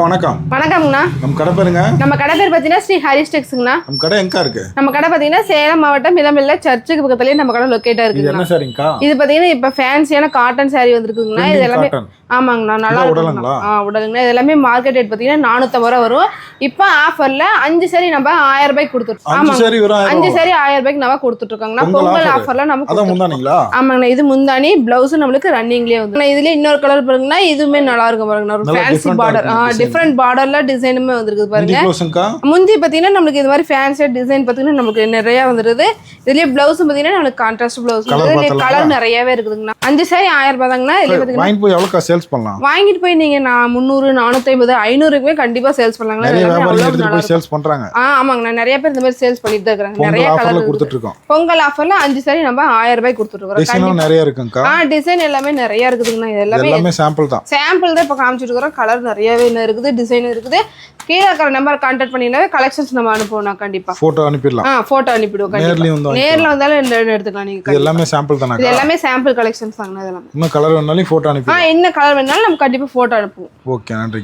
வணக்கம். வணக்கம்ண்ணா. நம்ம கடை பேருங்க? நம்ம கடை பேர் பார்த்தீங்கன்னா ஸ்ரீ ஹரிஷ் டெக்ஸுங்கண்ணா. நம்ம கடை எங்க இருக்கு? நம்ம கடை பார்த்தீங்கன்னா சேலம் மாவட்டம் இளம்பிள்ளை சர்ச்சுக்கு பக்கத்துலயே நம்ம கடை லொக்கேட்டா இருக்கு. என்ன சாரிங்கக்கா? இது பார்த்தீங்கன்னா இப்போ ஃபேன்சியான காட்டன் சாரி வந்திருக்குங்கண்ணா. இது எல்லாமே ஆமாங்கண்ணா, நல்லா இருக்குங்களா? உடலுங்கண்ணா. இது எல்லாமே மார்க்கெட் ரேட் பார்த்தீங்கன்னா 450 ரூபா வரும். இப்போ ஆஃபர்ல 5 சாரி நம்ம 1000 ரூபாய்க்கு கொடுத்துருக்கோம். ஆமாங்க, 5 சாரி 1000 ரூபாய்க்கு நம்ம கொடுத்துட்டு இருக்கோங்கண்ணா. பொங்கல் ஆஃபர்ல நமக்கு ஆமாங்கண்ணா. இது முந்தானி பிளவுஸ் நம்மளுக்கு ரன்னிங்லயே வந்து. இதுல இன்னொரு கலர் பாருங்கண்ணா, இதுவுமே நல்லா இருக்கும் பாருங்கண்ணா. ஒரு ஃபேன்சி பார்டர், டிஃபரெண்ட் பார்டர்ல டிசைனுமே வந்திருக்கு பாருங்க. முந்தி பாத்தீங்கன்னா நம்மளுக்கு இது மாதிரி ஃபேன்சி டிசைன் பாத்தீங்கன்னா நமக்கு நிறைய வந்துருது. இதுலயே பிளவுஸ் பாத்தீங்கன்னா நமக்கு கான்ட்ராஸ்ட் பிளவுஸ், கலர் நிறையவே இருக்குதுங்கண்ணா. 5 சாரி 1000 ரூபாய் தாங்கண்ணா. இதுல பாத்தீங்கன்னா வாங்கி போய் எவ்வளவு சேல்ஸ் பண்ணலாம்? வாங்கிட்டு போய் நீங்க 300 450 500க்குமே கண்டிப்பா சேல்ஸ் பண்ணலாங்கண்ணா. சேல்ஸ் பண்றாங்க. ஆமாங்கண்ணா, நிறைய பேர் இந்த மாதிரி சேல்ஸ் பண்ணிட்டு தான் இருக்காங்க. நிறைய கலர் கொடுத்துட்டு இருக்கோம். பொங்கல் ஆஃபர்ல 5 சாரி நம்ம 1000 ரூபாய்க்கு கொடுத்துட்டு இருக்கோம். டிசைன் நிறைய இருக்குங்கக்கா. டிசைன் எல்லாமே நிறைய இருக்குதுங்கண்ணா. இது எல்லாமே சாம்பிள் தான். சாம்பிள் தான் இப்ப காமிச்சிட்டு இருக்கோம். கலர் நிறையவே இருக்குது, டிசைன் இருக்குது. கீழே இருக்கிற நம்பர் கான்டாக்ட் பண்ணினாவே கலெக்ஷன்ஸ் நம்ம அனுப்புவோம். கண்டிப்பா போட்டோ அனுப்பிடலாம். போட்டோ அனுப்பிடுவோம். நேர்ல வந்தாலும் எடுத்துக்கலாம். நீங்க எல்லாமே சாம்பிள் தானே? இது எல்லாமே சாம்பிள் கலெக்ஷன்ஸ் தாங்க. இதெல்லாம் இன்னும் கலர் வேணாலும் போட்டோ அனுப்பி இன்னும் கலர் வேணாலும் நம்ம கண்டிப்பா போட்டோ அனுப்புவோம். ஓகே, நன்றி.